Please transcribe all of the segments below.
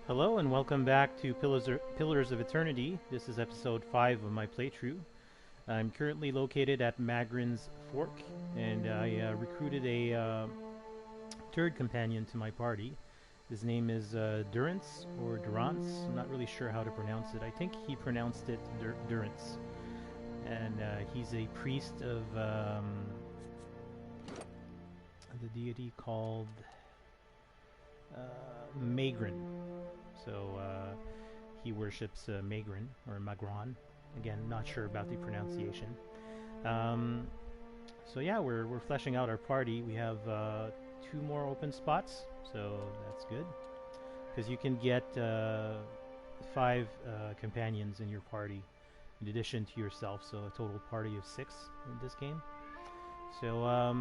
Hello and welcome back to Pillars of Eternity. This is episode 5 of my playthrough. I'm currently located at Magran's Fork, and I recruited a third companion to my party. His name is Durance, or Durance. I'm not really sure how to pronounce it. I think he pronounced it Durance. And he's a priest of the deity called Magran. So he worships Magran, or Magran. Again, not sure about the pronunciation. So yeah, we're fleshing out our party. We have 2 more open spots, so that's good. Because you can get 5 companions in your party, in addition to yourself, so a total party of 6 in this game. So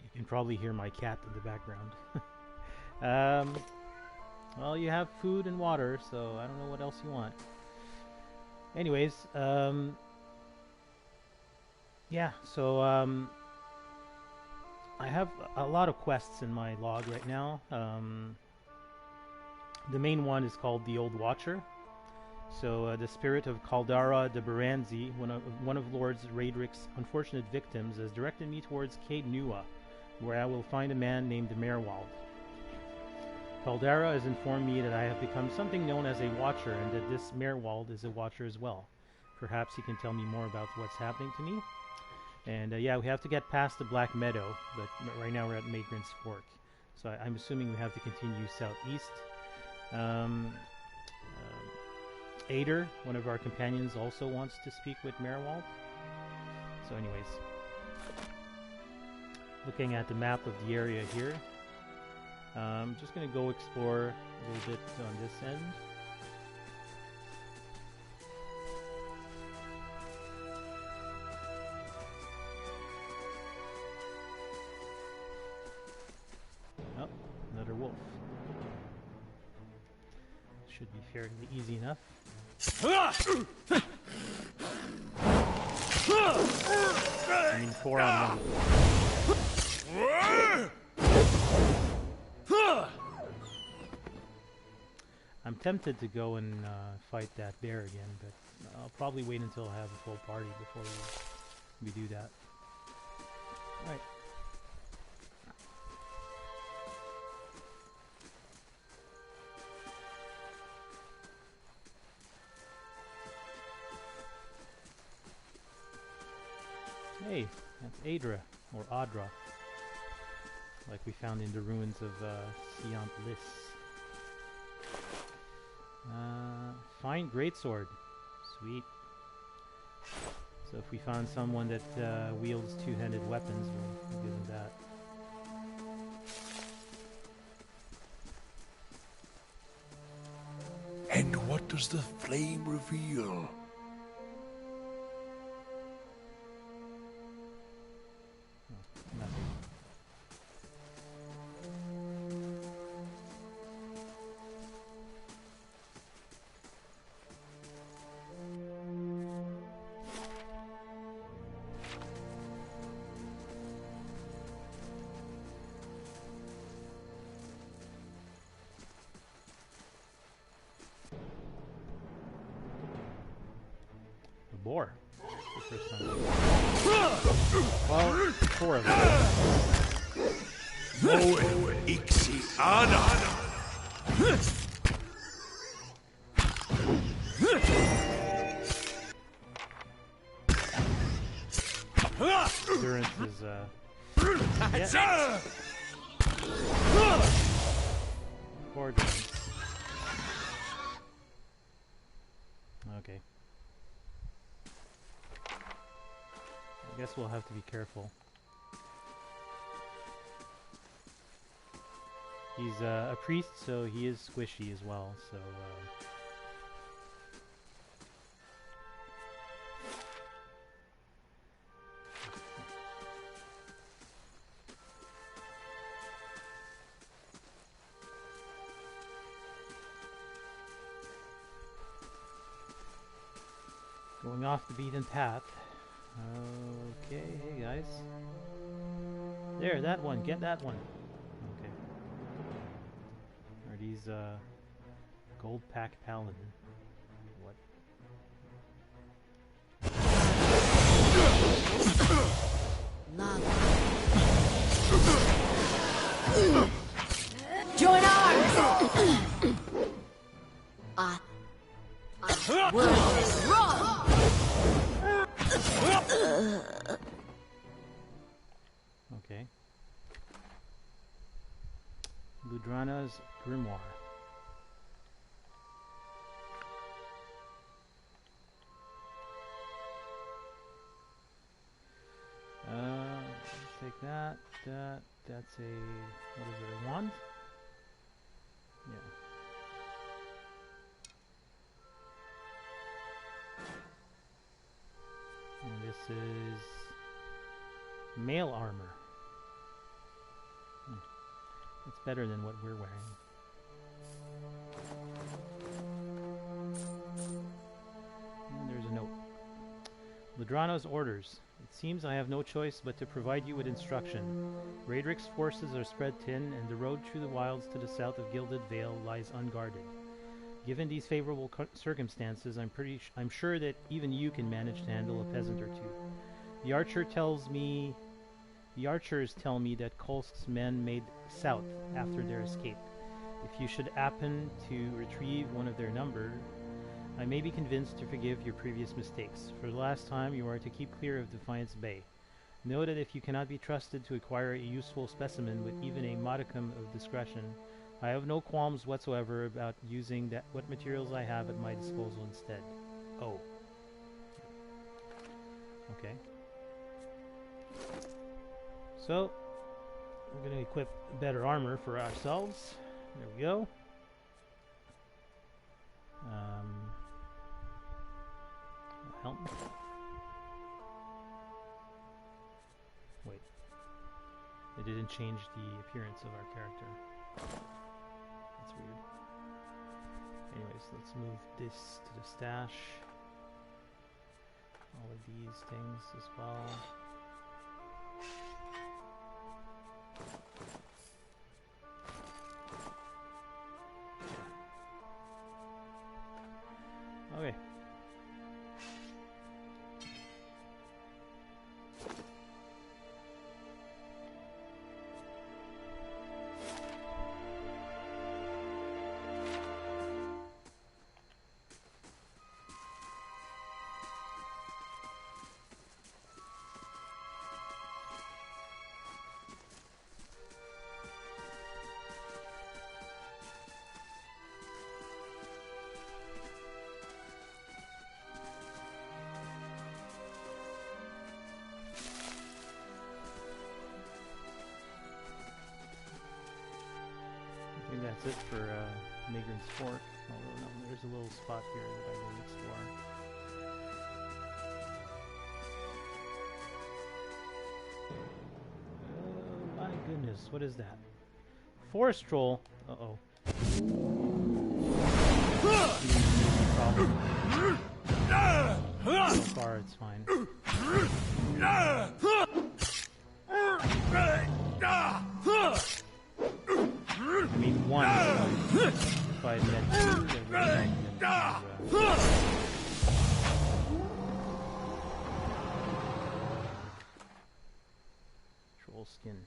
you can probably hear my cat in the background. Well, you have food and water, so I don't know what else you want. Anyways, yeah, so I have a lot of quests in my log right now. The main one is called the Old Watcher. So the spirit of Caldara de Baranzi, one of Lord Raedric's unfortunate victims, has directed me towards Cape Nua, where I will find a man named Merwald. Caldara has informed me that I have become something known as a Watcher, and that this Merwald is a Watcher as well. Perhaps he can tell me more about what's happening to me. And yeah, we have to get past the Black Meadow, but right now we're at Magran's Fork. So I'm assuming we have to continue southeast. Ader, one of our companions, also wants to speak with Merwald. So anyways, looking at the map of the area here, I'm just going to go explore a little bit on this end. Oh, another wolf. Should be fairly easy enough. I mean 4 on 1. I'm tempted to go and fight that bear again, but I'll probably wait until I have a full party before we do that. Alright. Hey, that's Adra, or Adra, like we found in the ruins of Siant Lis. Fine greatsword. Sweet. So if we found someone that wields 2-handed weapons, we'll give them that. And what does the flame reveal? Nothing. Boar. The first time. Well, 4 of them. Moe Ixiana. Durance is yeah. 4 Durance. Okay. I guess we'll have to be careful. He's a priest, so he is squishy as well, so going off the beaten path. Okay, hey guys. There, that one. Get that one. Okay. He's gold pack paladin. What? Lava. Join arms! Okay. Ludrana's grimoire. Take that. That's a, what is it, a wand? Yeah. And this is mail armor. It's better than what we're wearing. And there's a note. Ludrana's orders. It seems I have no choice but to provide you with instruction. Raedric's forces are spread thin, and the road through the wilds to the south of Gilded Vale lies unguarded. Given these favorable circumstances, I'm sure that even you can manage to handle a peasant or two. The archers tell me that Koslc's men made south after their escape. If you should happen to retrieve one of their number, I may be convinced to forgive your previous mistakes. For the last time, you are to keep clear of Defiance Bay. Know that if you cannot be trusted to acquire a useful specimen with even a modicum of discretion, I have no qualms whatsoever about using what materials I have at my disposal instead. Oh. Okay. So, we're going to equip better armor for ourselves. There we go. Help. Wait. It didn't change the appearance of our character. That's weird. Anyways, let's move this to the stash. All of these things as well. Okay. I think that's it for Magran's Fork. Although no, there's a little spot here that I will explore. Oh my goodness, what is that? Forest troll. Uh-oh. Problem. So far it's fine. I mean, one. If I had met two, then we troll skin.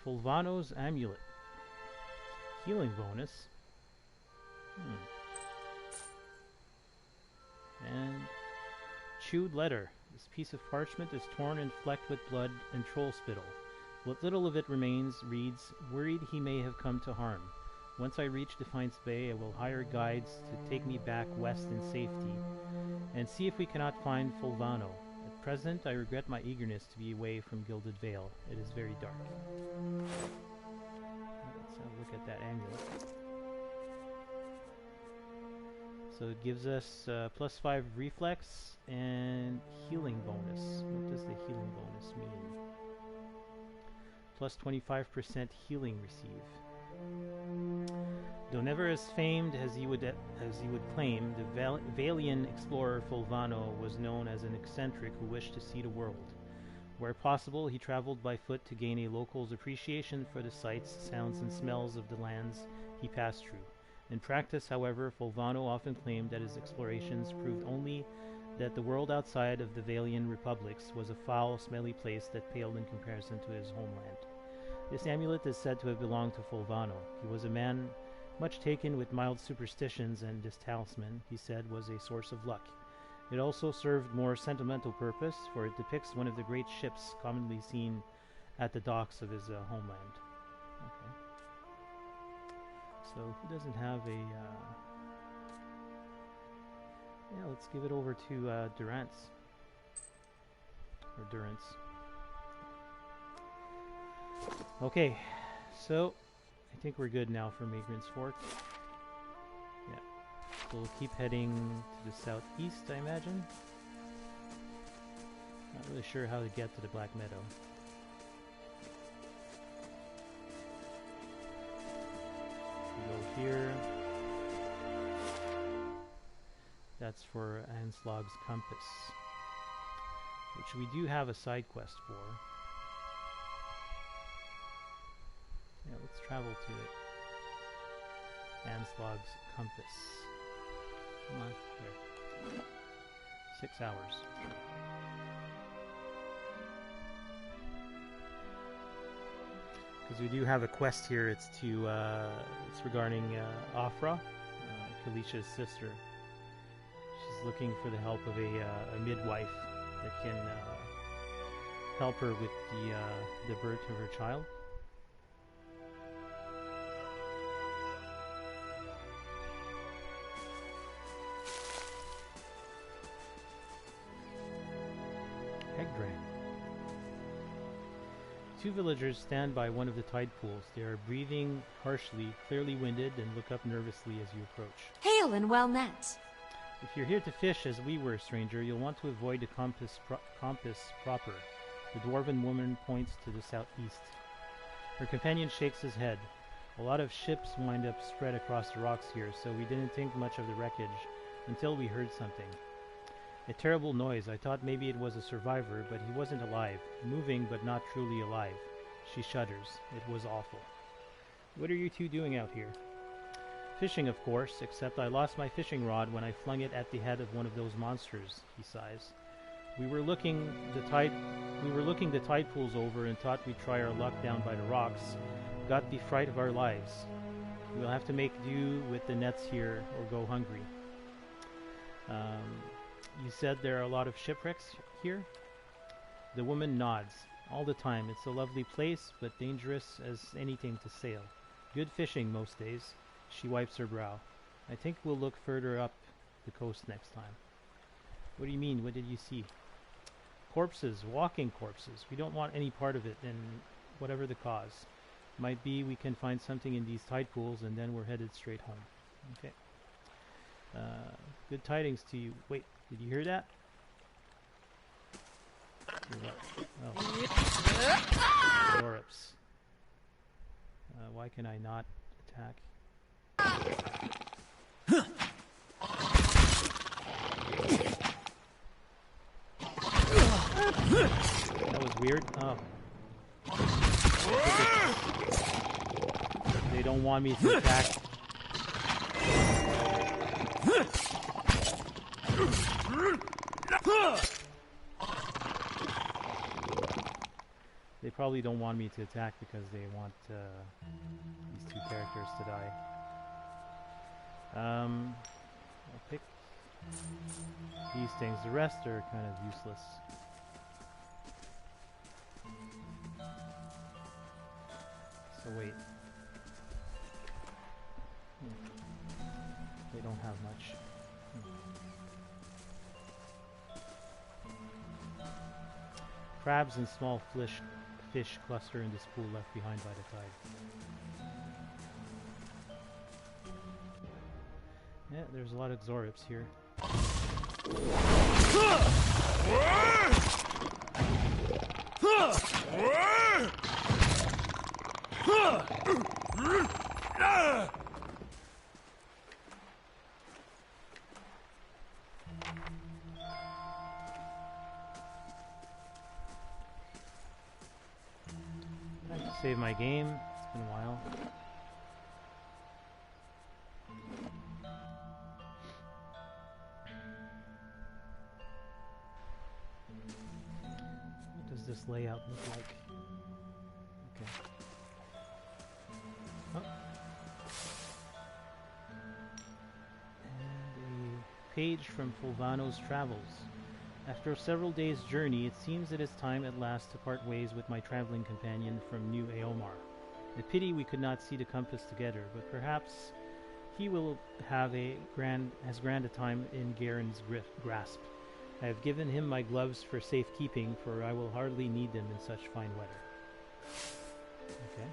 Fulvano's amulet. Healing bonus. And chewed letter. This piece of parchment is torn and flecked with blood and troll spittle. What little of it remains reads, worried he may have come to harm. Once I reach Defiance Bay, I will hire guides to take me back west in safety, and see if we cannot find Fulvano. At present, I regret my eagerness to be away from Gilded Vale. It is very dark. Let's have a look at that amulet. So it gives us plus 5 reflex and healing bonus. What does the healing bonus mean? Plus 25% healing receive. Though never as famed as he would claim, the Valian explorer Fulvano was known as an eccentric who wished to see the world. Where possible, he traveled by foot to gain a local's appreciation for the sights, sounds, and smells of the lands he passed through. In practice, however, Fulvano often claimed that his explorations proved only that the world outside of the Valian republics was a foul, smelly place that paled in comparison to his homeland. This amulet is said to have belonged to Fulvano. He was a man much taken with mild superstitions, and this talisman, he said, was a source of luck. It also served more sentimental purpose, for it depicts one of the great ships commonly seen at the docks of his homeland. Okay. So, who doesn't have a... Yeah, let's give it over to Durance. Or Durance. Okay, so I think we're good now for Magran's Fork. Yeah. So we'll keep heading to the southeast, I imagine. Not really sure how to get to the Black Meadow. We go here. That's for Anslög's compass, which we do have a side quest for. Yeah, let's travel to it. Anslög's compass. Come on, there. 6 hours. Because we do have a quest here. It's to it's regarding Aufra, Koslc's sister. She's looking for the help of a midwife that can help her with the birth of her child. Two villagers stand by one of the tide pools. They are breathing harshly, clearly winded, and look up nervously as you approach. Hail and well met. If you're here to fish, as we were, stranger, you'll want to avoid the compass proper. The dwarven woman points to the southeast. Her companion shakes his head. A lot of ships wind up spread across the rocks here, so we didn't think much of the wreckage until we heard something. A terrible noise. I thought maybe it was a survivor, but he wasn't alive. Moving, but not truly alive. She shudders. It was awful. What are you two doing out here? Fishing, of course, except I lost my fishing rod when I flung it at the head of one of those monsters, he sighs. We were looking the tide pools over and thought we'd try our luck down by the rocks. Got the fright of our lives. We'll have to make do with the nets here or go hungry. You said there are a lot of shipwrecks here? The woman nods. All the time. It's a lovely place, but dangerous as anything to sail. Good fishing most days. She wipes her brow. I think we'll look further up the coast next time. What do you mean? What did you see? Corpses. Walking corpses. We don't want any part of it, and whatever the cause. Might be we can find something in these tide pools, and then we're headed straight home. Okay. Good tidings to you. Wait. Did you hear that? Oh. Xaurips. Why can I not attack? That was weird. Oh. They don't want me to attack. They probably don't want me to attack because they want these two characters to die. I'll pick these things. The rest are kind of useless. So wait. They don't have much. Crabs and small fish cluster in this pool left behind by the tide. Yeah, there's a lot of xaurips here. Save my game. It's been a while. What does this layout look like? Okay. Oh. And a page from Fulvano's Travels. After several days' journey, it seems it is time at last to part ways with my traveling companion from New Eomar. A pity we could not see the compass together, but perhaps he will have as grand a time in Garen's grasp. I have given him my gloves for safekeeping, for I will hardly need them in such fine weather. Okay.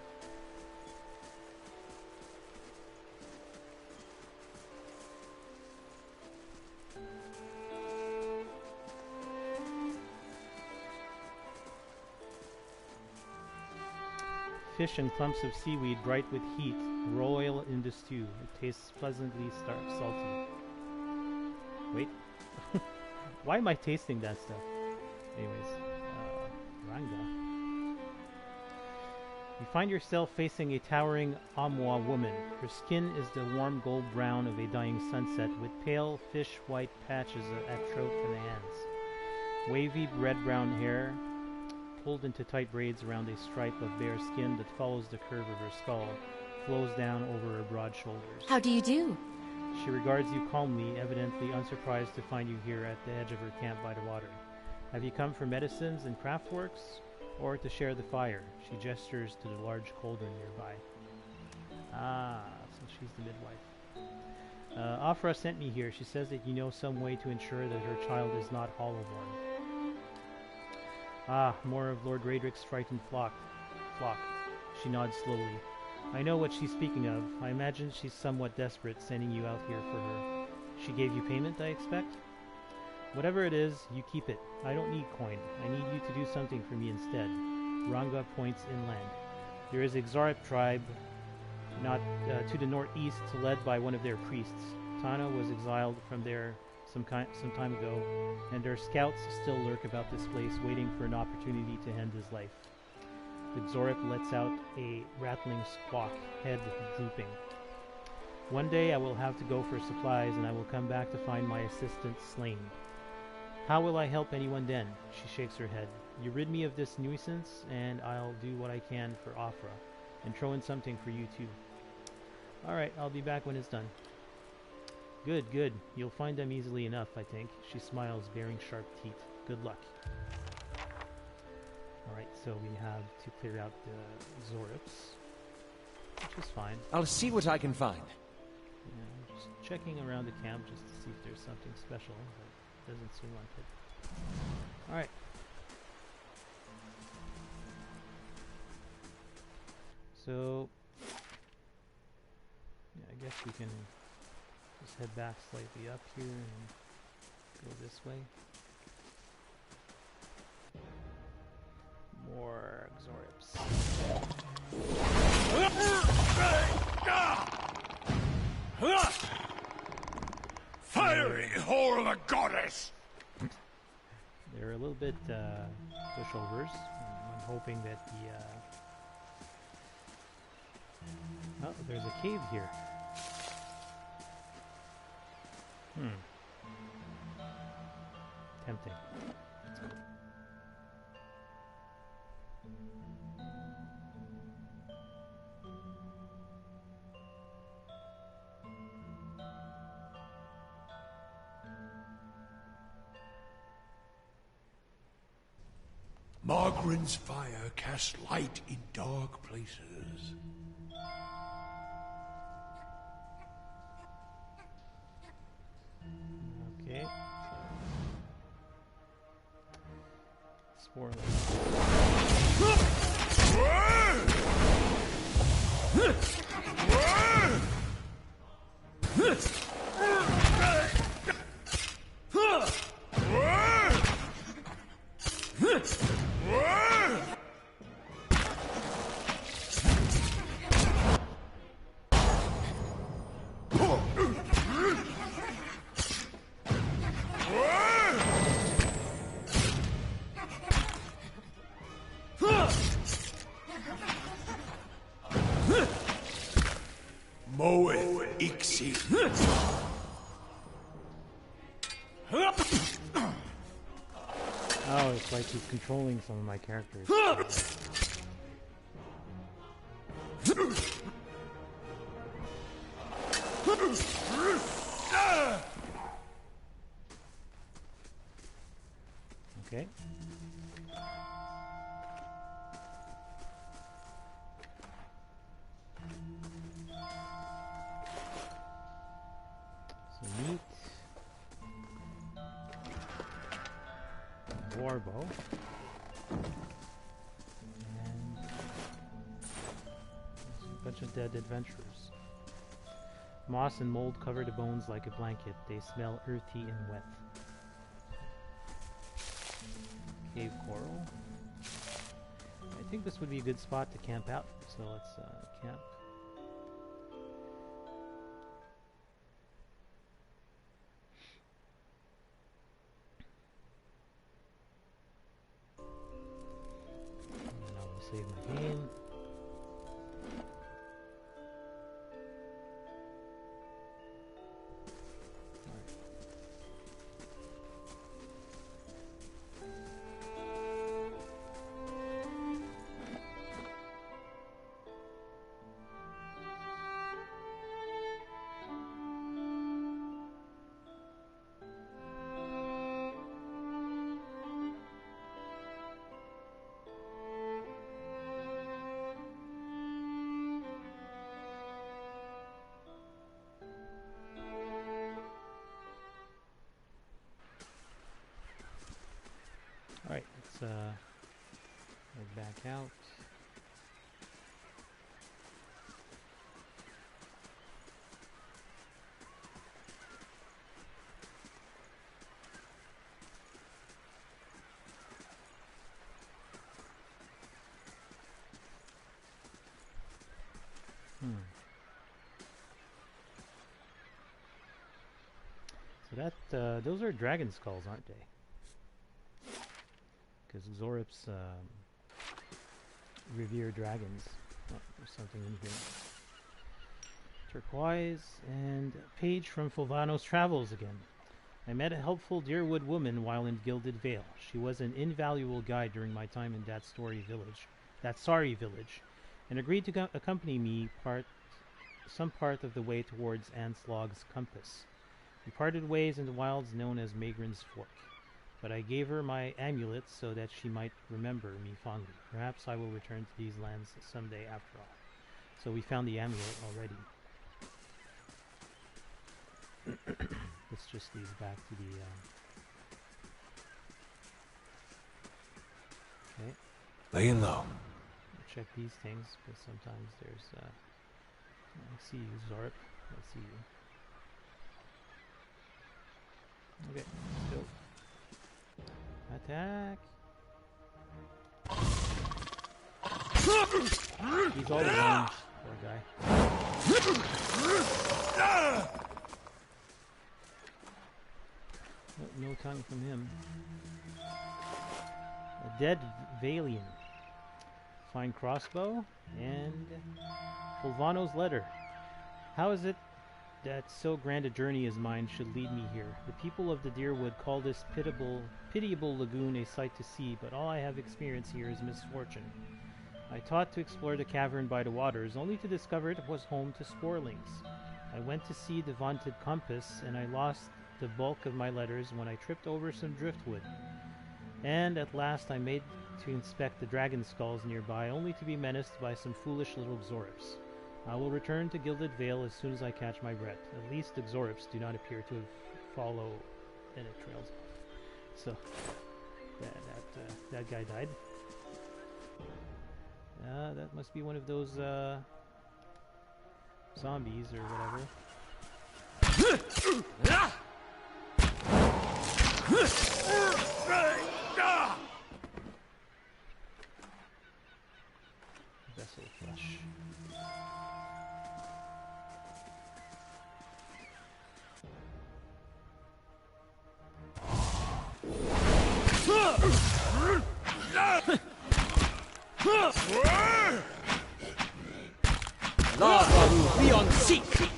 Fish and clumps of seaweed bright with heat, royal in the stew. It tastes pleasantly salty. Wait. Why am I tasting that stuff? Anyways, Ranga. You find yourself facing a towering Amwa woman. Her skin is the warm gold brown of a dying sunset, with pale fish-white patches at throat and hands. Wavy red-brown hair, pulled into tight braids around a stripe of bare skin that follows the curve of her skull, flows down over her broad shoulders. How do you do? She regards you calmly, evidently unsurprised to find you here at the edge of her camp by the water. Have you come for medicines and craftworks, or to share the fire? She gestures to the large cauldron nearby. Ah, so she's the midwife. Aufra sent me here. She says that you know some way to ensure that her child is not hollow-born. Ah, more of Lord Raedric's frightened flock. She nods slowly. I know what she's speaking of. I imagine she's somewhat desperate, sending you out here for her. She gave you payment, I expect? Whatever it is, you keep it. I don't need coin. I need you to do something for me instead. Ranga points inland. There is a xaurip tribe not to the northeast, led by one of their priests. Tana was exiled from there some time ago, and their scouts still lurk about this place, waiting for an opportunity to end his life. The xaurip lets out a rattling squawk, head drooping. One day I will have to go for supplies, and I will come back to find my assistant slain. How will I help anyone then? She shakes her head. You rid me of this nuisance, and I'll do what I can for Aufra, and throw in something for you too. Alright, I'll be back when it's done. Good, good. You'll find them easily enough, I think. She smiles, baring sharp teeth. Good luck. Alright, so we have to clear out the xaurips, which is fine. I'll see what I can find. Yeah, just checking around the camp just to see if there's something special, but doesn't seem like it. Alright. So, yeah, I guess we can just head back slightly up here and go this way. More xaurips. Fiery whore of a goddess! They're a little bit pushovers. I'm hoping that the oh, there's a cave here. Tempting. Let's go. Magran's fire casts light in dark places. Okay. Spore. Moeth Ixi. Oh, it's like he's controlling some of my characters. Okay. So meat. Warbow. And a bunch of dead adventurers. Moss and mold cover the bones like a blanket. They smell earthy and wet. Cave coral. I think this would be a good spot to camp out, so let's camp. And I will save my game. Alright, let's head back out. So that those are dragon skulls, aren't they? Because xaurips revere dragons. Oh, there's something in here. Turquoise and a page from Fulvano's travels again. I met a helpful Deerwood woman while in Gilded Vale. She was an invaluable guide during my time in that sorry village, and agreed to accompany me some part of the way towards Anslög's compass. We parted ways in the wilds known as Magran's Fork. But I gave her my amulet so that she might remember me fondly. Perhaps I will return to these lands someday after all. So we found the amulet already. Let's just leave back to the... Okay. Laying low. Check these things, because sometimes there's... I see you, xaurip. I see you. Okay, let's go. Attack! He's all alone, poor guy. Oh, no tongue from him. A dead Valian. Fine crossbow, and Fulvano's letter. How is it that so grand a journey as mine should lead me here? The people of the Deerwood call this pitiable lagoon a sight to see, but all I have experienced here is misfortune. I thought to explore the cavern by the waters, only to discover it was home to sporlings. I went to see the vaunted compass, and I lost the bulk of my letters when I tripped over some driftwood. And at last I made to inspect the dragon skulls nearby, only to be menaced by some foolish little xaurips. I will return to Gilded Vale as soon as I catch my breath. At least the xaurips do not appear to follow, and it trails off. So, that guy died. That must be one of those zombies or whatever. Vessel flesh. Lavaru Leon Seek!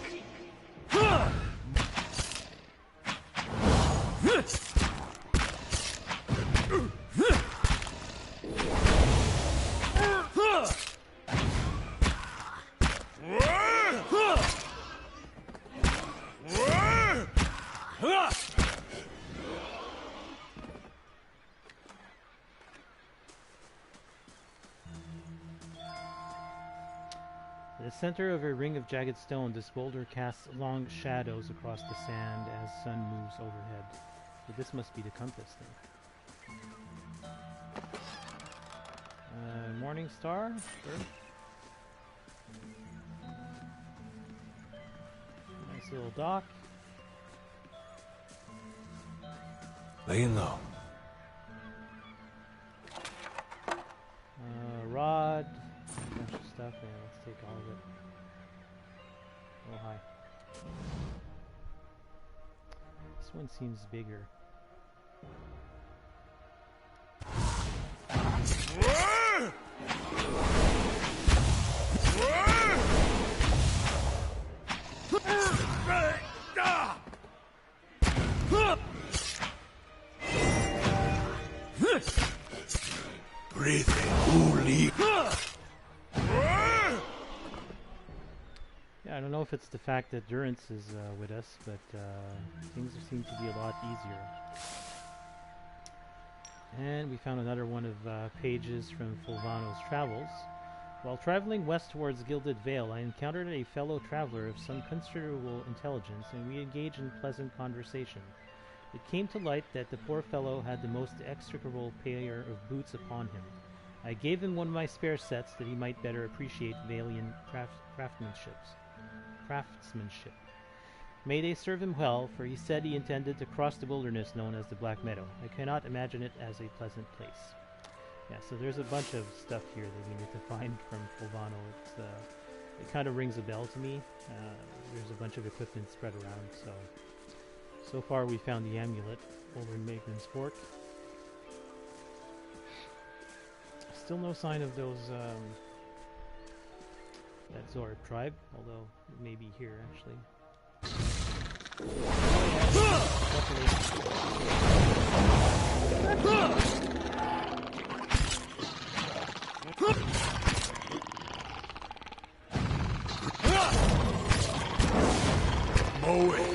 In the center of a ring of jagged stone, this boulder casts long shadows across the sand as sun moves overhead. But this must be the compass thing. Morning star? Sure. Nice little dock. Laying low. Rod. A bunch of stuff. Yeah, let's take all of it. Oh, hi. This one seems bigger. Breathe in, Yeah, I don't know if it's the fact that Durance is with us, but things seem to be a lot easier. And we found another one of pages from Fulvano's travels. While traveling west towards Gilded Vale, I encountered a fellow traveler of some considerable intelligence, and we engaged in pleasant conversation. It came to light that the poor fellow had the most execrable pair of boots upon him. I gave him one of my spare sets that he might better appreciate Valian craftsmanship. May they serve him well, for he said he intended to cross the wilderness known as the Black Meadow. I cannot imagine it as a pleasant place. Yeah, so there's a bunch of stuff here that we need to find from Fulvano. It kind of rings a bell to me. There's a bunch of equipment spread around, so far we found the amulet over in Magran's Fork. Still no sign of those, that xaurip tribe, although it may be here, actually. mow it.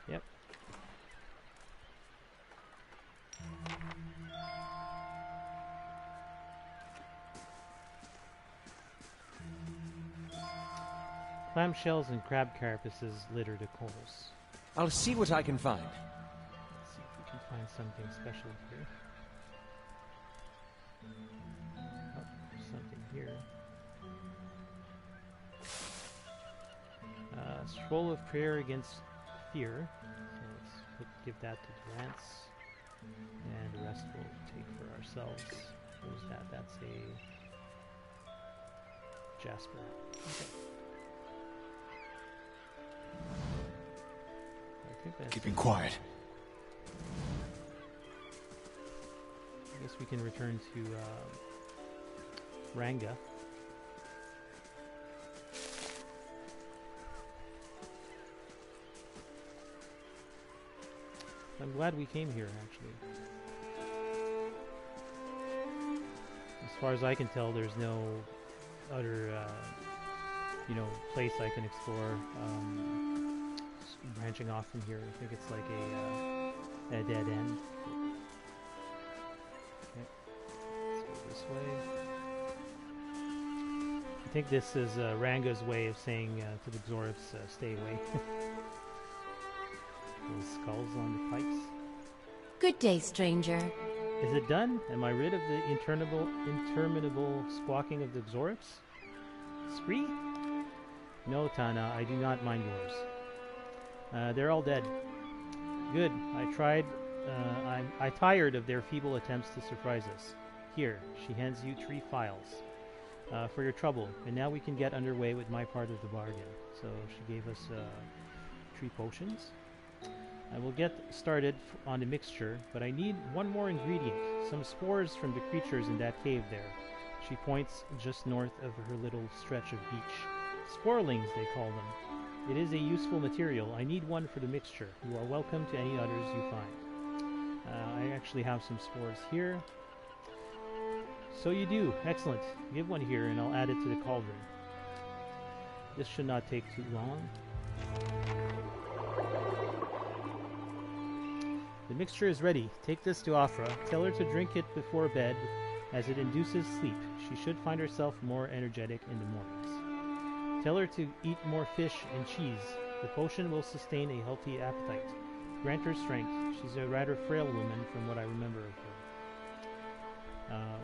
Yep. Clamshells and crab carapaces litter the coals. I'll see what I can find. Let's see if we can find something special here. Oh, there's something here. Scroll of prayer against fear. So let's give that to Durance. And the rest we'll take for ourselves. What was that? That's a Jasper. Okay. I think that's Keeping quiet. I guess we can return to Ranga. I'm glad we came here, actually. As far as I can tell, there's no other, place I can explore branching off from here. I think it's like a dead end. Okay. Let's go this way. I think this is Ranga's way of saying to the xaurips, stay away. Those skulls on the pikes. Good day, stranger. Is it done? Am I rid of the interminable squawking of the xaurips? Spree? No, Tana, I do not mind yours. They're all dead. Good. I tried. I tired of their feeble attempts to surprise us. Here, she hands you 3 files. for your trouble. And now we can get underway with my part of the bargain. So she gave us 3 potions. I will get started on the mixture, but I need one more ingredient. Some spores from the creatures in that cave there. She points just north of her little stretch of beach. Sporelings, they call them. It is a useful material. I need one for the mixture. You are welcome to any others you find. I actually have some spores here. So you do. Excellent. Give one here and I'll add it to the cauldron. This should not take too long. The mixture is ready. Take this to Aufra. Tell her to drink it before bed, as it induces sleep. She should find herself more energetic in the mornings. Tell her to eat more fish and cheese. The potion will sustain a healthy appetite. Grant her strength. She's a rather frail woman from what I remember of her.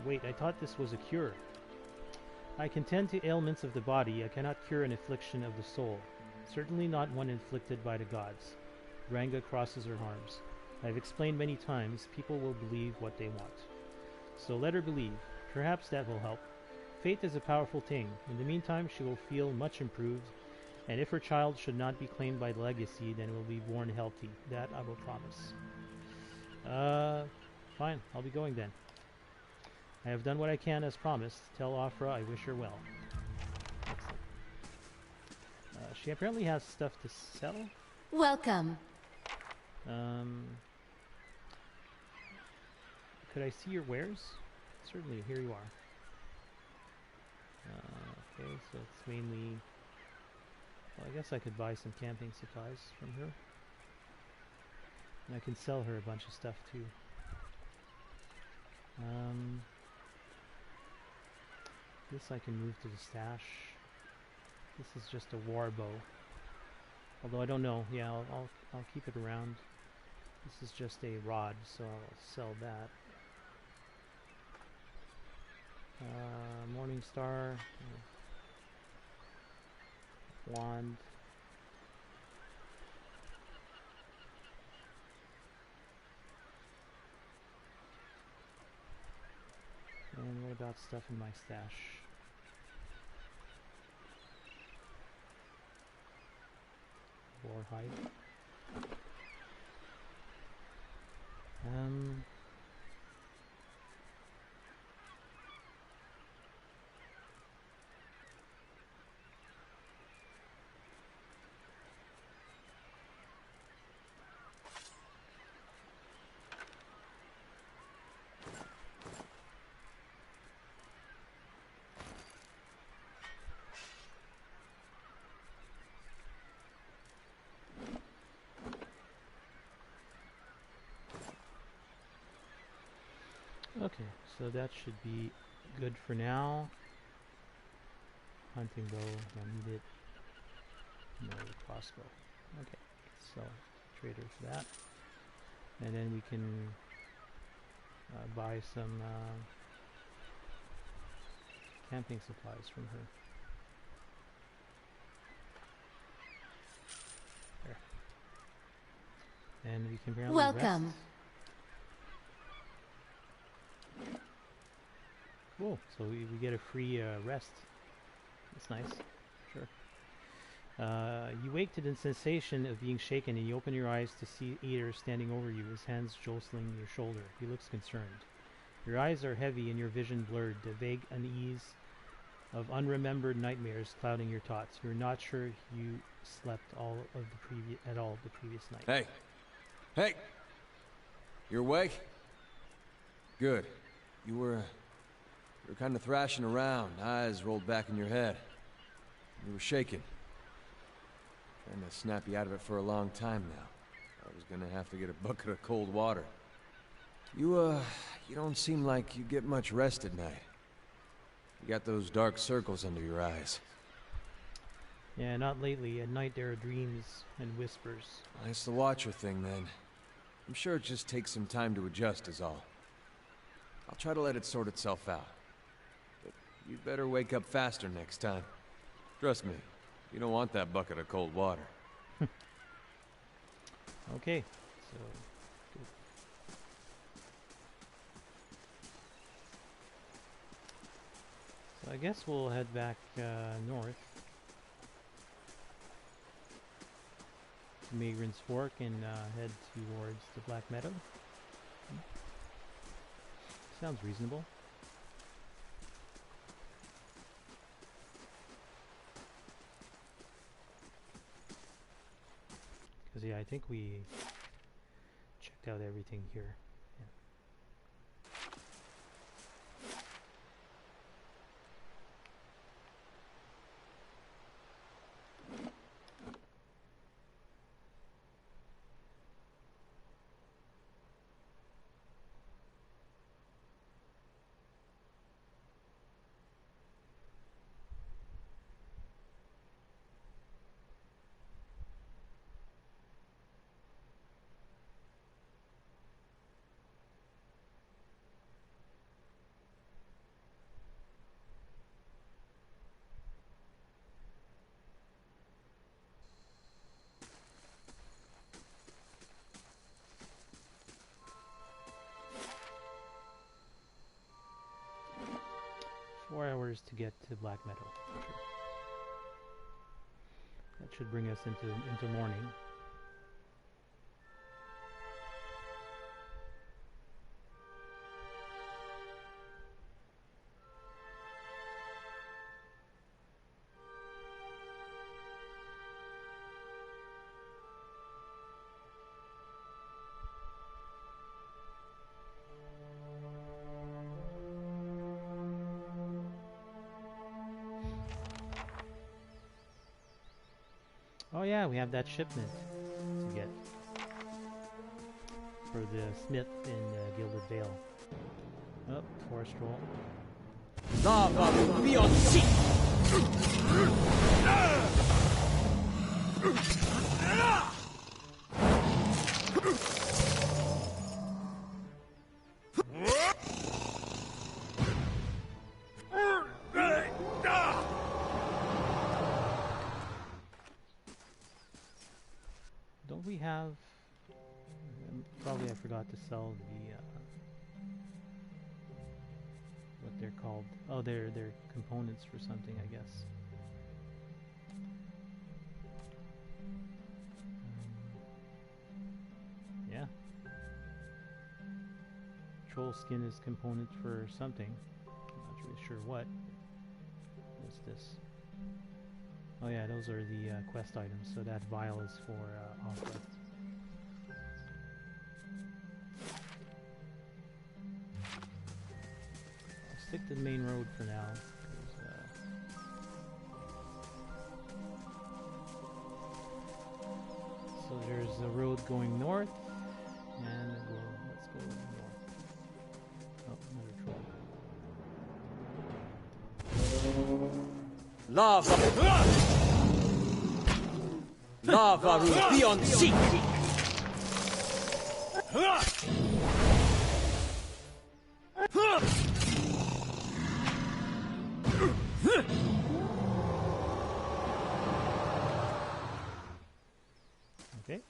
Wait, I thought this was a cure. I can tend to ailments of the body. I cannot cure an affliction of the soul. Certainly not one inflicted by the gods. Ranga crosses her arms. I've explained many times, people will believe what they want. So let her believe. Perhaps that will help. Faith is a powerful thing. In the meantime, she will feel much improved, and if her child should not be claimed by the legacy, then will be born healthy. That I will promise. Fine. I'll be going then. I have done what I can as promised. Tell Aufra I wish her well. Excellent. She apparently has stuff to sell. Welcome. Could I see your wares? Certainly, here you are. Okay, so it's mainly... Well, I guess I could buy some camping supplies from her. And I can sell her a bunch of stuff too. This I can move to the stash. This is just a war bow. Although I don't know. Yeah, I'll keep it around. This is just a rod, so I'll sell that. Morning Star. Wand. And what about stuff in my stash? Boar hide. Okay, so that should be good for now. Hunting bow, don't need it. No crossbow. Okay, so trader for that. And then we can buy some camping supplies from her. There. And we can barely Welcome. rest. Cool, so we get a free rest. That's nice. Sure. You wake to the sensation of being shaken and you open your eyes to see Eater standing over you, his hands jostling your shoulder. He looks concerned. Your eyes are heavy and your vision blurred, the vague unease of unremembered nightmares clouding your thoughts. You're not sure you slept at all the previous night. Hey! Hey! You're awake? Good. You were kind of thrashing around, eyes rolled back in your head. You were shaking. Trying to snap you out of it for a long time now. I was gonna have to get a bucket of cold water. You don't seem like you get much rest at night. You got those dark circles under your eyes. Yeah, not lately. At night there are dreams and whispers. Well, it's the Watcher thing, then. I'm sure it just takes some time to adjust is all. I'll try to let it sort itself out. But you'd better wake up faster next time. Trust me, you don't want that bucket of cold water. Okay, so good. So I guess we'll head back north to Magran's Fork and head towards the Black Meadow. Sounds reasonable. Because yeah, I think we checked out everything here. Yeah. 4 hours to get to Black Meadow. Okay. That should bring us into morning. Oh yeah, we have that shipment to get for the smith in Gilded Vale. Oh, forest roll. Lava beyond sea. Don't we have... probably I forgot to sell the... what they're called. Oh, they're components for something, I guess. Yeah. Troll skin is component for something. I'm not really sure what. What's this? Oh yeah, those are the quest items. So that vial is for Aufra. I'll stick to the main road for now. So there's a road going north, and let's go north. Oh, another troll. Lava! Lava will be on sea! Okay.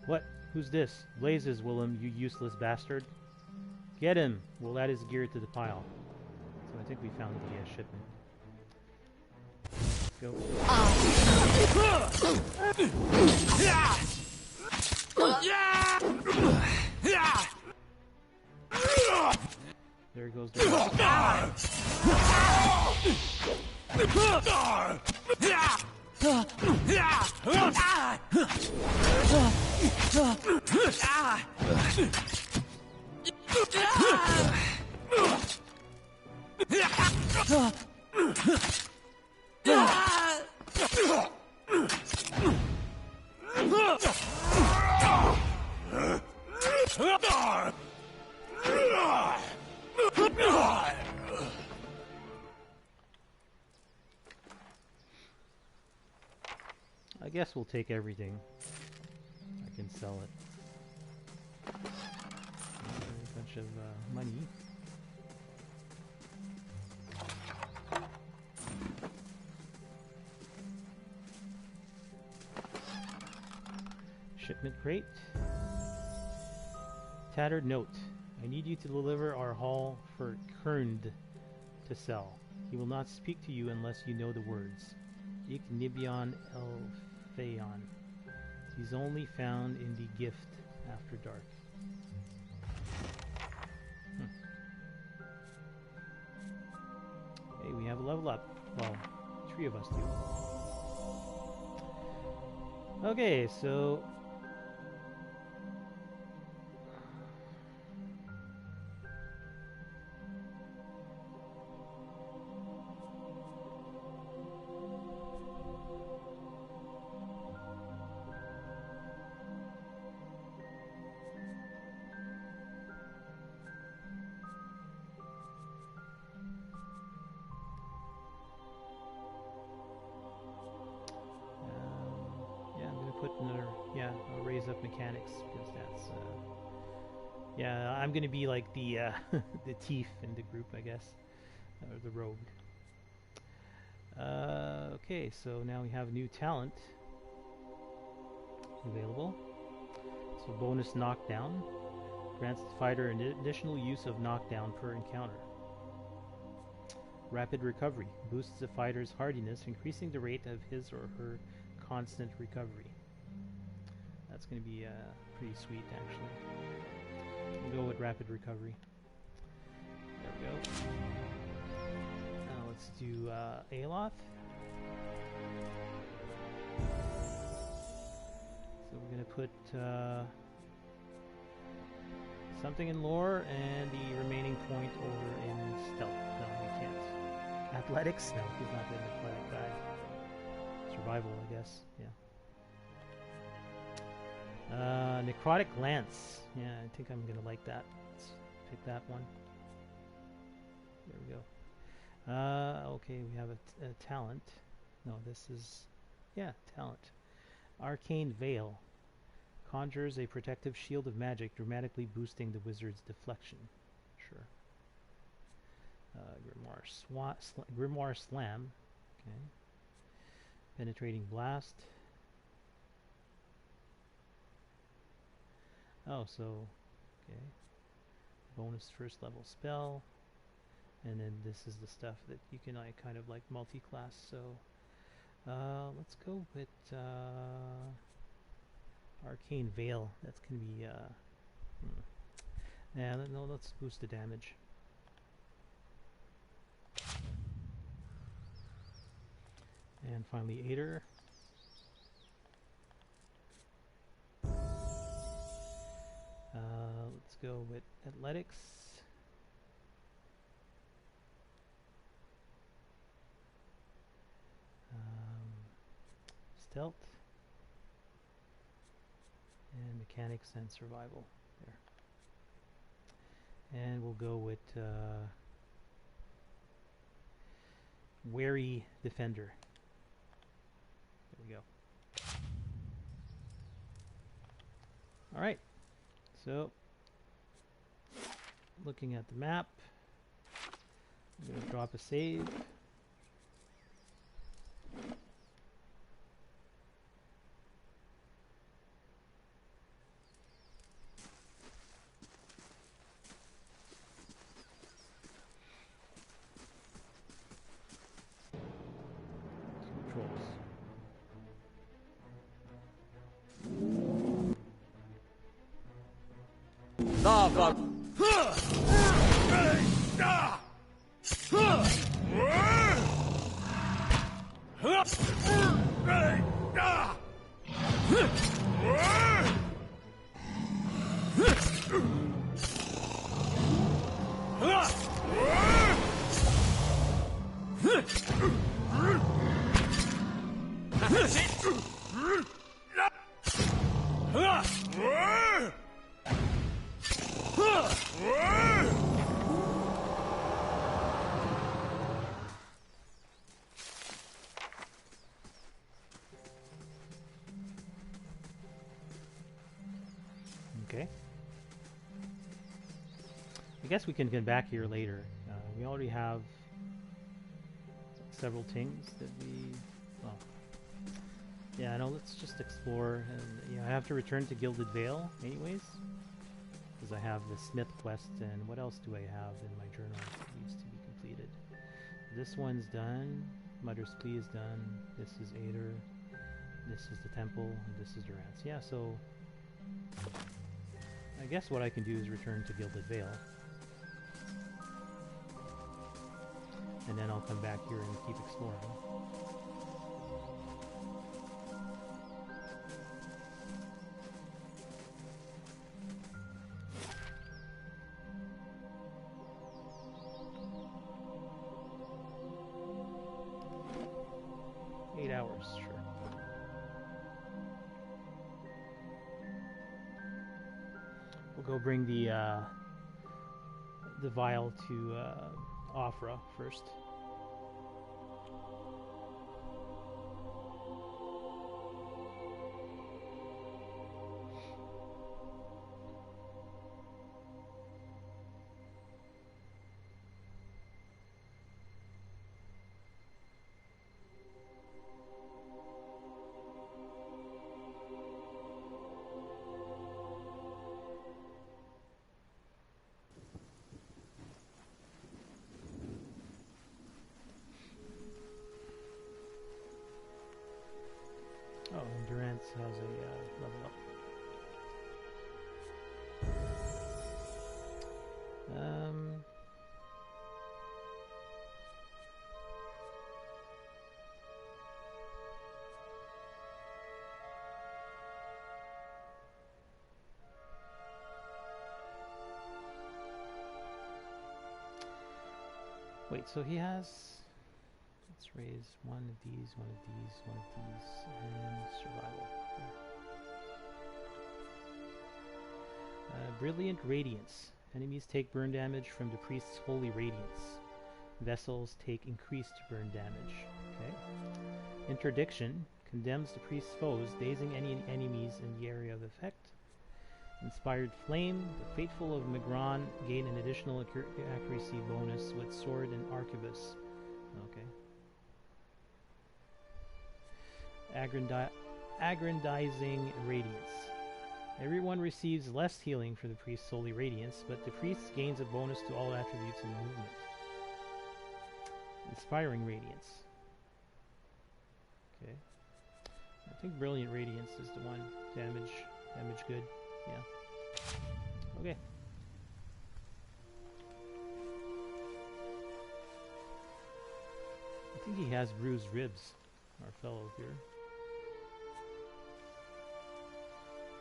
What? Who's this? Blazes, Willem, you useless bastard. Get him! We'll add his gear to the pile. So I think we found the shipment. Go. There goes the I guess we'll take everything. I can sell it. A bunch of money. shipment crate. Tattered note. I need you to deliver our haul for Kerned to sell. He will not speak to you unless you know the words. Ik Nibion Elphaeon. He's only found in the gift after dark. Hey, we have a level up. Well, 3 of us do. Okay, so I'll raise up mechanics because that's yeah, I'm gonna be like the the thief in the group, I guess, or the rogue. Okay, so now we have new talent available. So bonus knockdown grants the fighter an additional use of knockdown per encounter. Rapid recovery boosts the fighter's hardiness, increasing the rate of his or her constant recovery. That's going to be pretty sweet, actually. We'll go with rapid recovery. There we go. Now let's do Aloth. So we're going to put something in lore and the remaining point over in stealth. No, we can't. Athletics? No, he's not an athletic guy. Survival, I guess. Yeah. Necrotic Lance. Yeah, I think I'm gonna like that. Let's pick that one. There we go. Okay, we have a talent. No, this is... yeah, talent. Arcane Veil. Conjures a protective shield of magic, dramatically boosting the wizard's deflection. Sure. Grimoire Slam. Okay. Penetrating Blast. Oh, so, okay. Bonus first level spell. And then this is the stuff that you can kind of like multi-class. So, let's go with Arcane Veil. That's going to be, yeah, no, let's boost the damage. And finally, Aether. Let's go with Athletics. Stealth. And Mechanics and Survival. There. And we'll go with Wary Defender. There we go. Alright. So, looking at the map, I'm going to drop a save. Controls. Okay. I guess we can get back here later. We already have several things that we... well, Yeah, no, let's just explore. And yeah, I have to return to Gilded Vale anyways, because I have the Smith quest, and what else do I have in my journal that needs to be completed? This one's done. Mother's Plea is done. This is Ader. This is the temple, and this is Durance. Yeah, so I guess what I can do is return to Gilded Vale. And then I'll come back here and keep exploring. Sure. We'll go bring the vial to Aufra first. Oh, and Durance has a level up. Wait, so he has... Let's raise one of these, one of these, one of these, and survival. Brilliant Radiance. Enemies take burn damage from the priest's holy radiance. Vessels take increased burn damage. Okay. Interdiction condemns the priest's foes, dazing any enemies in the area of effect. Inspired Flame. The faithful of Magran gain an additional accuracy bonus with sword and arquebus. Okay. Aggrandizing Radiance. Everyone receives less healing for the priest's holy radiance, but the priest gains a bonus to all attributes in movement. Inspiring Radiance. Okay. I think Brilliant Radiance is the one. Damage good. Yeah. Okay. I think he has bruised ribs, our fellow here.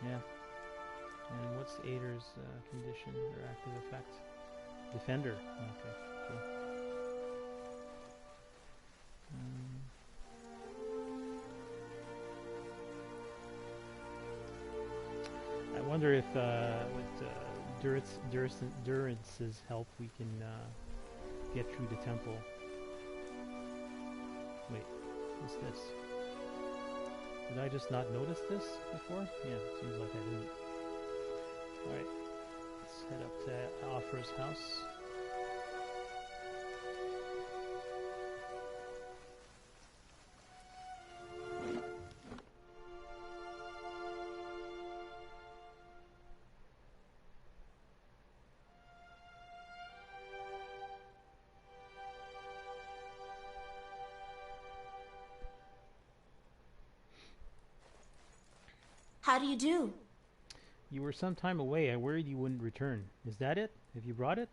Yeah. And what's Ader's condition or active effect? Defender. Okay. Cool. I wonder if with Durance's help we can get through the temple. Wait, what's this? Did I just not notice this before? Yeah, seems like I didn't. Alright, let's head up to Aufra's house. How do you do? You were some time away. I worried you wouldn't return. Is that it? Have you brought it?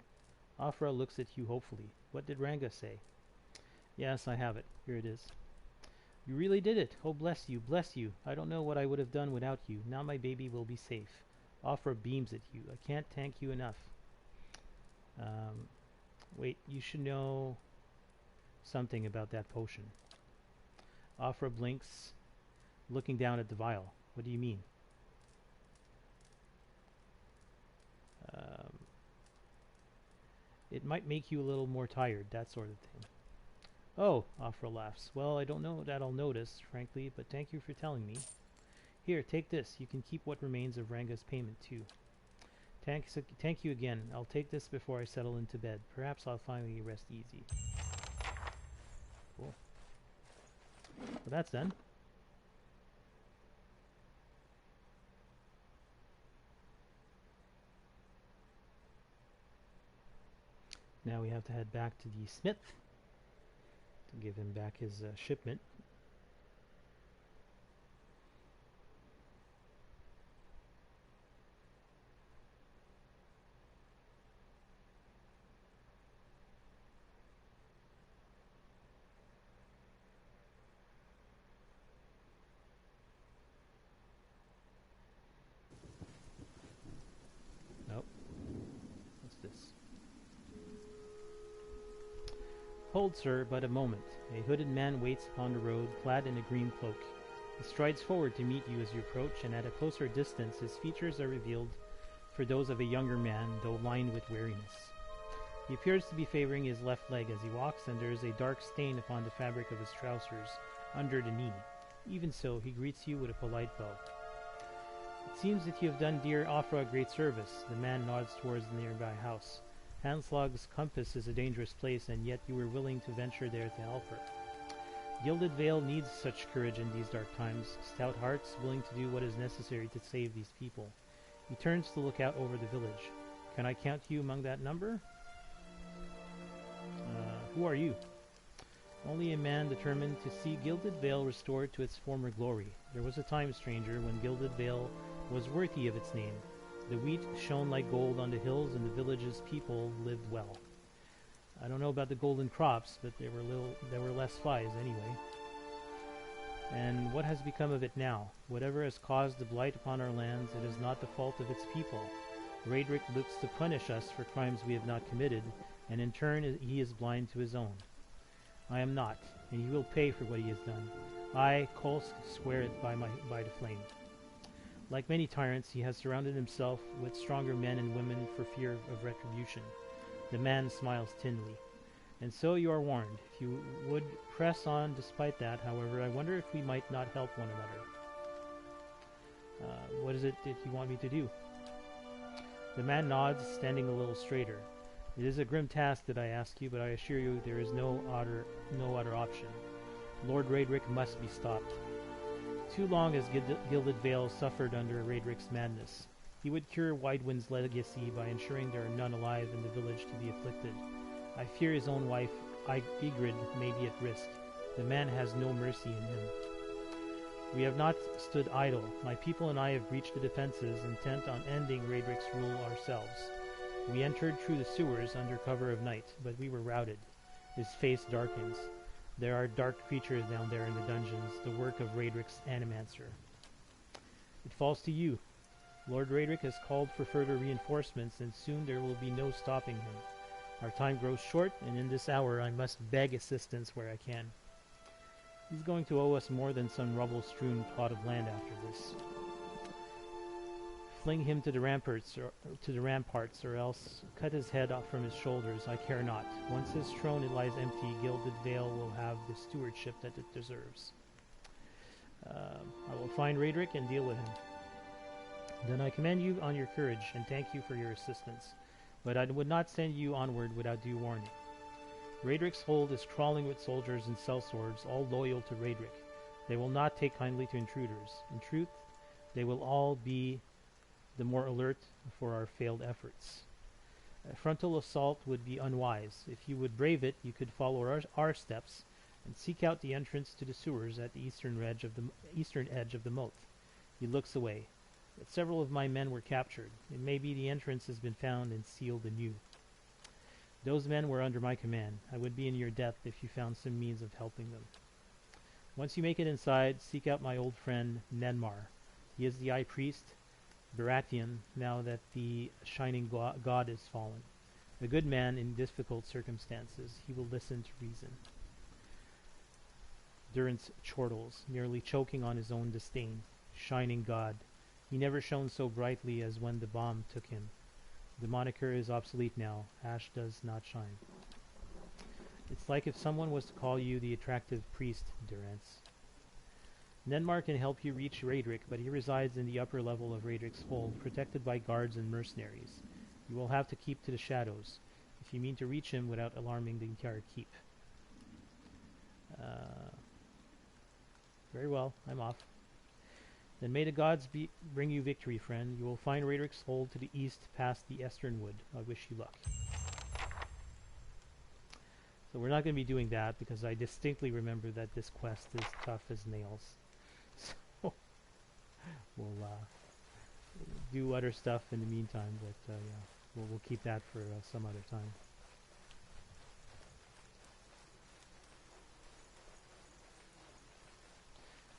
Aufra looks at you hopefully. What did Ranga say? Yes, I have it. Here it is. You really did it. Oh, bless you, bless you. I don't know what I would have done without you. Now my baby will be safe. Aufra beams at you. I can't thank you enough. Wait, you should know something about that potion. Aufra blinks, looking down at the vial. What do you mean? It might make you a little more tired, that sort of thing. Oh, Aufra laughs. Well, I don't know that I'll notice, frankly, but thank you for telling me. Here, take this. You can keep what remains of Ranga's payment, too. Thank you again. I'll take this before I settle into bed. Perhaps I'll finally rest easy. Cool. Well, that's done. Now we have to head back to the smith to give him back his shipment. Nope. What's this? Hold, sir, but a moment. A hooded man waits upon the road, clad in a green cloak. He strides forward to meet you as you approach, and at a closer distance his features are revealed for those of a younger man, though lined with weariness. He appears to be favoring his left leg as he walks, and there is a dark stain upon the fabric of his trousers, under the knee. Even so, he greets you with a polite bow. It seems that you have done dear Aufra a great service. The man nods towards the nearby house. Anslög's compass is a dangerous place, and yet you were willing to venture there to help her. Gilded Vale needs such courage in these dark times, stout hearts willing to do what is necessary to save these people. He turns to look out over the village. Can I count you among that number? Who are you? Only a man determined to see Gilded Vale restored to its former glory. There was a time, stranger, when Gilded Vale was worthy of its name. The wheat shone like gold on the hills, and the village's people lived well. I don't know about the golden crops, but there were less flies anyway. And what has become of it now? Whatever has caused the blight upon our lands, it is not the fault of its people. Raedric looks to punish us for crimes we have not committed, and in turn he is blind to his own. I am not, and he will pay for what he has done. I, Koslc, swear it by the flame. Like many tyrants, he has surrounded himself with stronger men and women for fear of retribution. The man smiles thinly. And so you are warned. If you would press on despite that, however, I wonder if we might not help one another. What is it that you want me to do? The man nods, standing a little straighter. It is a grim task that I ask you, but I assure you there is no other option. Lord Raedric must be stopped. Too long has Gilded Vale suffered under Raedric's madness. He would cure Widewind's legacy by ensuring there are none alive in the village to be afflicted. I fear his own wife, Ygritte, may be at risk. The man has no mercy in him. We have not stood idle. My people and I have breached the defenses, intent on ending Raedric's rule ourselves. We entered through the sewers under cover of night, but we were routed. His face darkens. There are dark creatures down there in the dungeons, the work of Raedric's animancer. It falls to you. Lord Raedric has called for further reinforcements, and soon there will be no stopping him. Our time grows short, and in this hour I must beg assistance where I can. He's going to owe us more than some rubble-strewn plot of land after this. Fling him to the ramparts, or else cut his head off from his shoulders. I care not. Once his throne lies empty, Gilded Vale will have the stewardship that it deserves. I will find Raedric and deal with him. Then I commend you on your courage, and thank you for your assistance. But I would not send you onward without due warning. Raedric's hold is crawling with soldiers and sellswords, all loyal to Raedric. They will not take kindly to intruders. In truth, they will all be the more alert for our failed efforts. A frontal assault would be unwise. If you would brave it, you could follow our steps and seek out the entrance to the sewers at the eastern edge of the moat. He looks away. But several of my men were captured. It may be the entrance has been found and sealed anew. Those men were under my command. I would be in your debt if you found some means of helping them. Once you make it inside, seek out my old friend Nenmar. He is the High Priest, Baratheon, now that the shining god is fallen. A good man in difficult circumstances. He will listen to reason. Durance chortles, nearly choking on his own disdain. Shining god. He never shone so brightly as when the bomb took him. The moniker is obsolete now. Ash does not shine. It's like if someone was to call you the attractive priest, Durance. Nenmar can help you reach Raedric, but he resides in the upper level of Raedric's hold, protected by guards and mercenaries. You will have to keep to the shadows, if you mean to reach him without alarming the entire keep. Very well, I'm off. Then may the gods bring you victory, friend. You will find Raedric's hold to the east past the Eastern Wood. I wish you luck. So we're not going to be doing that because I distinctly remember that this quest is tough as nails. So we'll do other stuff in the meantime, but yeah, we'll keep that for some other time.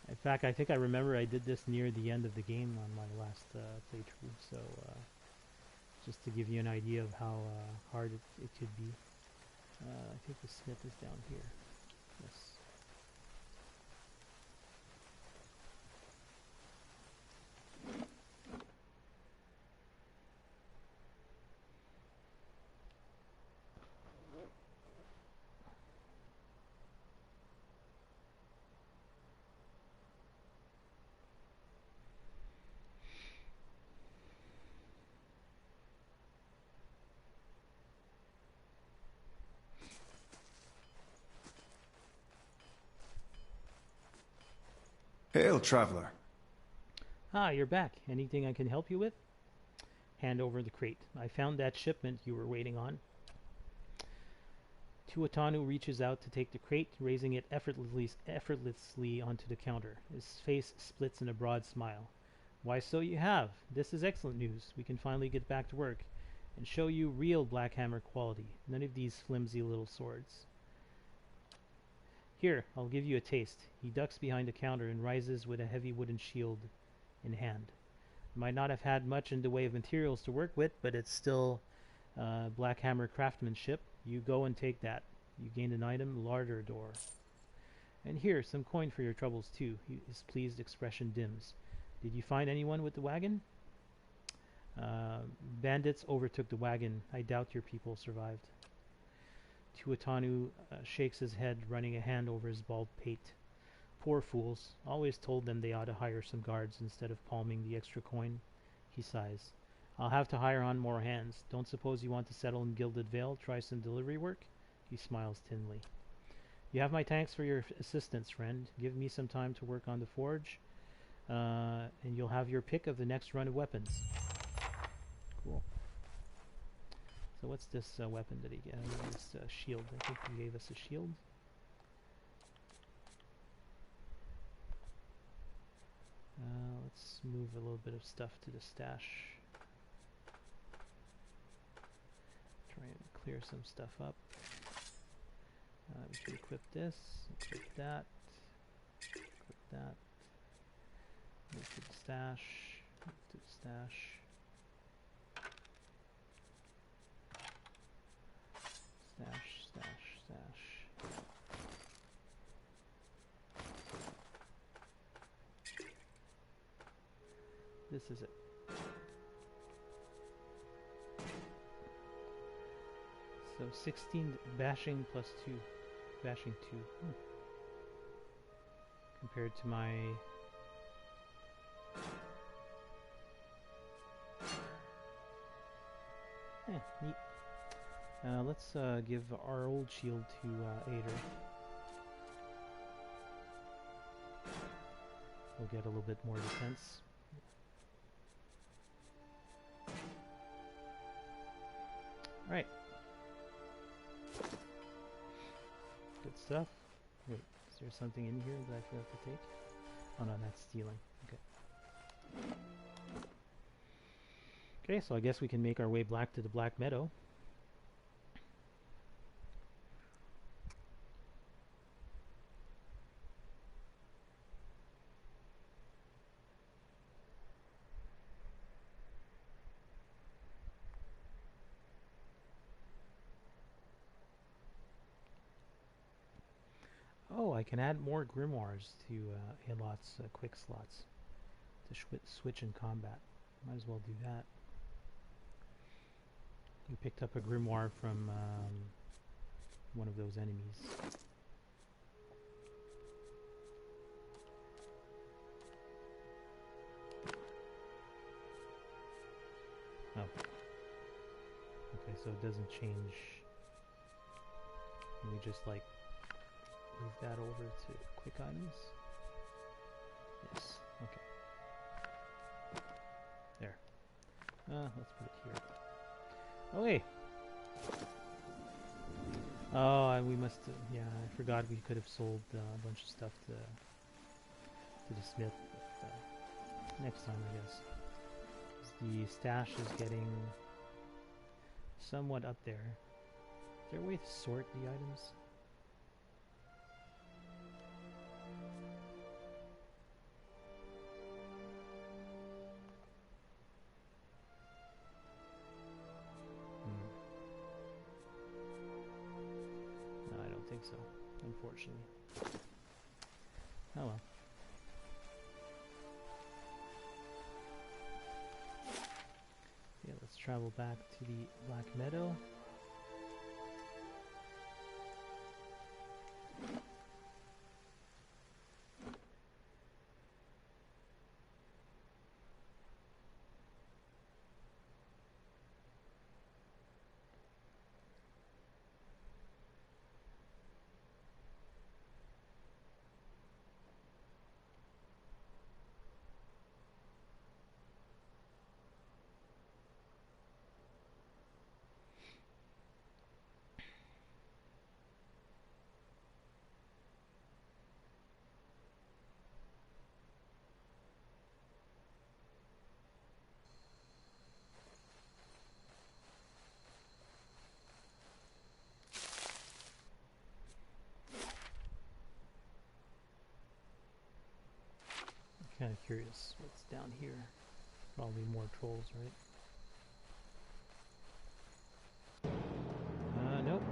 In fact, I think I remember I did this near the end of the game on my last playthrough, so just to give you an idea of how hard it could be. I think the smith is down here. Yes. Hail, traveler. Ah, you're back. Anything I can help you with? Hand over the crate. I found that shipment you were waiting on. Tuatana reaches out to take the crate, raising it effortlessly onto the counter. His face splits in a broad smile. Why, so you have. This is excellent news. We can finally get back to work and show you real Black Hammer quality. None of these flimsy little swords. Here, I'll give you a taste. He ducks behind the counter and rises with a heavy wooden shield in hand. Might not have had much in the way of materials to work with, but it's still Black Hammer craftsmanship. You go and take that. You gain an item, larder door. And here, some coin for your troubles too. His pleased expression dims. Did you find anyone with the wagon? Bandits overtook the wagon. I doubt your people survived. Tuatana shakes his head, running a hand over his bald pate. Poor fools. Always told them they ought to hire some guards instead of palming the extra coin. He sighs. I'll have to hire on more hands. Don't suppose you want to settle in Gilded Vale, try some delivery work? He smiles thinly. You have my thanks for your assistance, friend. Give me some time to work on the forge, and you'll have your pick of the next run of weapons. Cool. So what's this weapon that he gave? This shield. I think he gave us a shield. Let's move a little bit of stuff to the stash. Try and clear some stuff up. We should equip this, equip that, equip that. Move to the stash, move to the stash. Stash, stash, stash. This is it. So 16 bashing plus 2. Bashing 2. Compared to my... neat. Let's give our old shield to Ader. We'll get a little bit more defense. Right. Good stuff. Wait, is there something in here that I forgot to take? Oh no, that's stealing. Okay. Okay, so I guess we can make our way back to the Black Meadow. Oh, I can add more grimoires to Alot's quick slots to switch in combat. Might as well do that. We picked up a grimoire from one of those enemies. Oh. Okay, so it doesn't change. Let me just like move that over to quick items. Yes, okay. There. Let's put it here. Okay. Oh, and we must. Yeah, I forgot we could have sold a bunch of stuff to the smith. But, next time, I guess. 'Cause the stash is getting somewhat up there. Is there a way to sort the items? No, I don't think so, unfortunately. Oh well. Yeah, let's travel back to the Black Meadow. Kind of curious what's down here. Probably more trolls, right? Nope.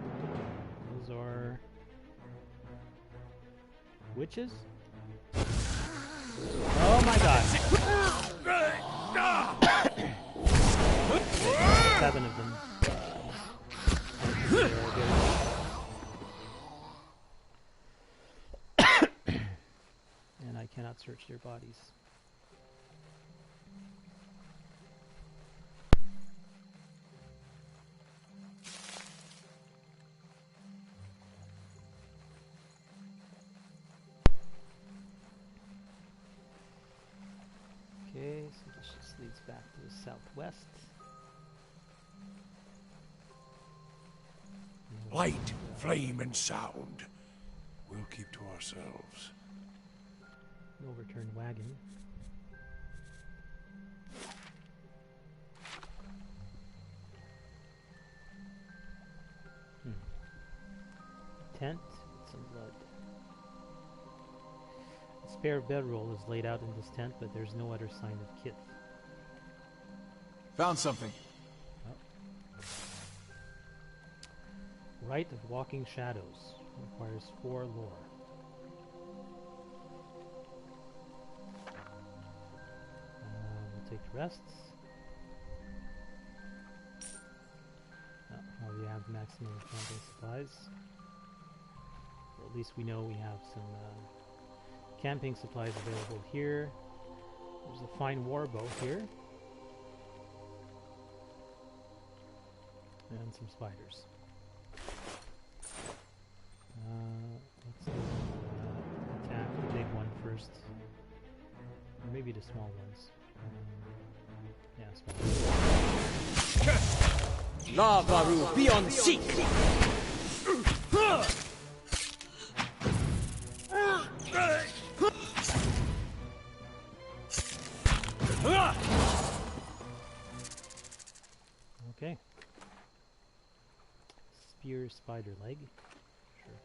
Those are witches. Oh my god! 7 of them. And I cannot search their bodies. Okay, so this just leads back to the southwest. Light, flame, and sound. We'll keep to ourselves. An overturned wagon. Tent with some blood. A spare bedroll is laid out in this tent, but there's no other sign of kith. Found something. Rite of Walking Shadows. Requires 4 lore. We'll take the rests. We have maximum camping supplies. Or at least we know we have some camping supplies available here. There's a fine warbow here. And some spiders. Let's attack the big one first. Or maybe the small ones. Yeah, small. Lavaru beyond seek! Okay. Spear spider leg. Sure.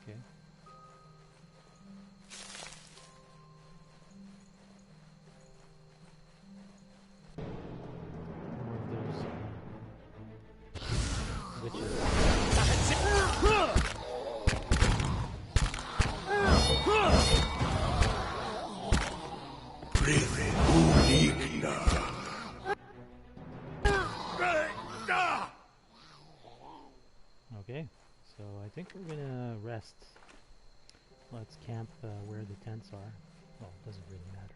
Okay. More of those witches. Okay, so I think we're gonna rest. Let's camp where the tents are. Well, it doesn't really matter.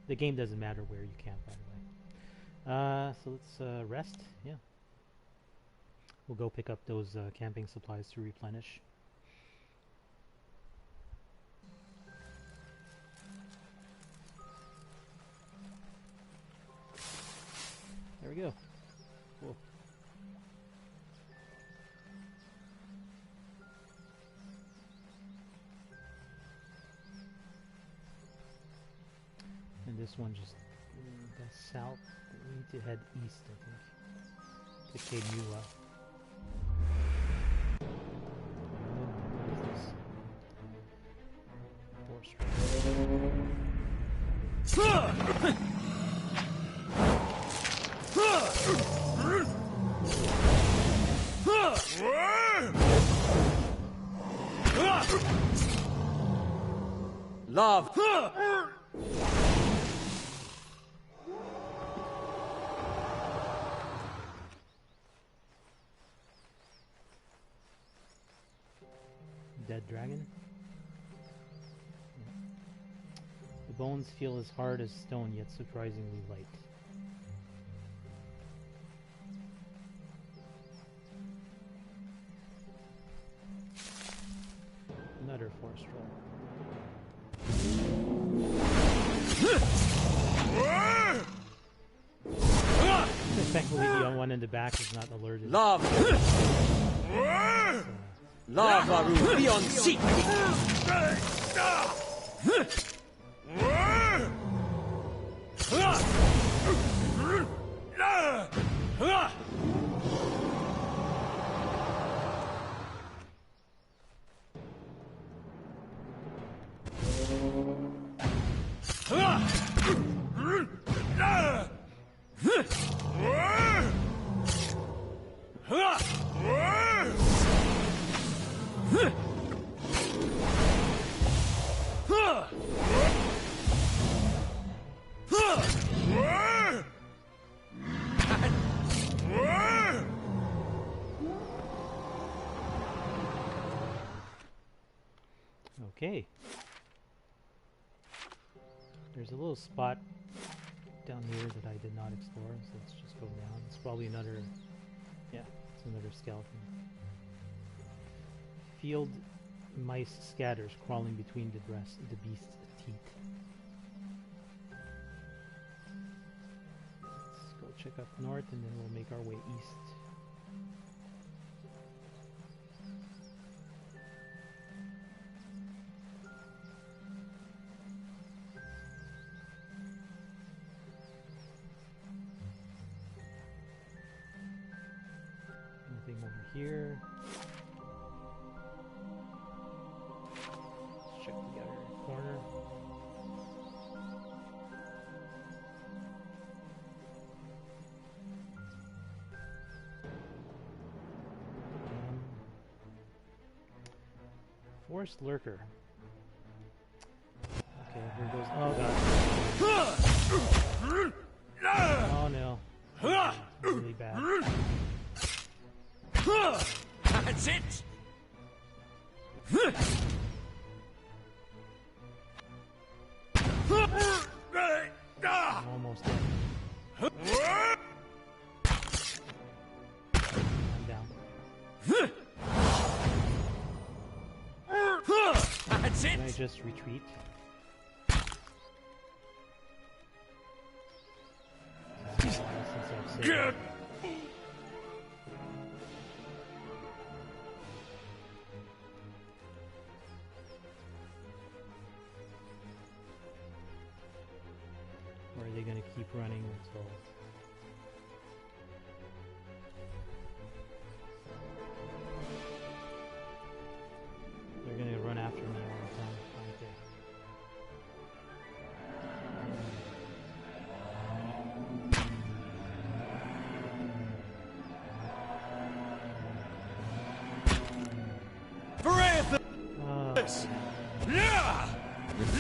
The game doesn't matter where you camp, by the way. So let's rest, yeah. we'll go pick up those camping supplies to replenish. There we go. Cool. And this one just the south. We need to head east, I think, to Kedmula. What is this? Love! Dead dragon? Yeah. The bones feel as hard as stone, yet surprisingly light. Another forest troll. Effectively, the one in the back is not alerted. Love! Lava will be on seat! Okay. There's a little spot down here that I did not explore, so let's just go down. It's probably another... yeah, it's another skeleton. Field mice scatters crawling between the beast's teeth. Let's go check up north and then we'll make our way east. Over here. Let's check the other corner. Forest lurker. Okay, here goes. Oh god. Oh no. Really bad. That's it! I'm almost dead. I'm down. That's it! Can I just retreat? Since I've saved. Or are they going to keep running until... they're going to run after me all the time, aren't they?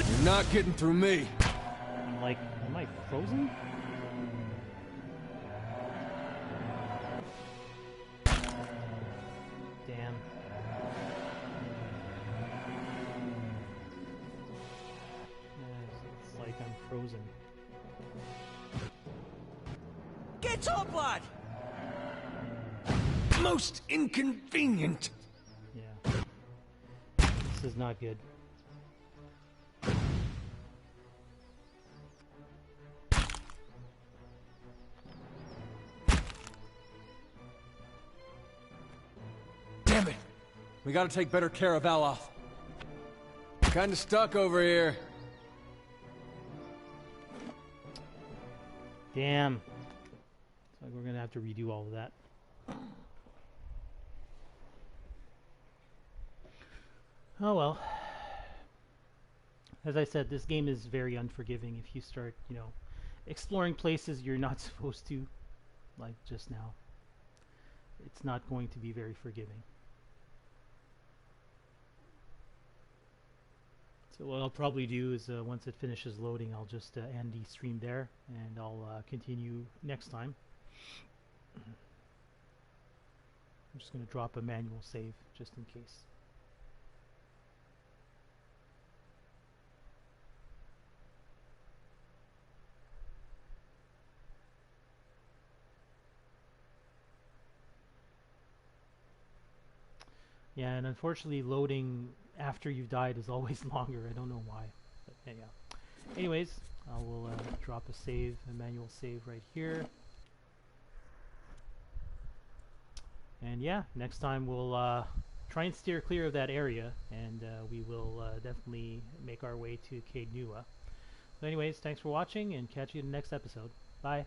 You're not getting through me. I'm like, am I frozen? Damn. It's like I'm frozen. Get up, lad! Most inconvenient. Yeah. This is not good. Damn it. We gotta take better care of Aloth. Kinda stuck over here. Damn. Looks like we're gonna have to redo all of that. Oh well. As I said, this game is very unforgiving if you start, you know, exploring places you're not supposed to, like just now. It's not going to be very forgiving. So what I'll probably do is once it finishes loading, I'll just end the stream there, and I'll continue next time. I'm just going to drop a manual save just in case. Yeah, and unfortunately loading after you've died is always longer. I don't know why. But yeah. Anyways, I will drop a save, a manual save right here. And yeah, next time we'll try and steer clear of that area, and we will definitely make our way to Caed Nua. So anyways, thanks for watching, and catch you in the next episode. Bye.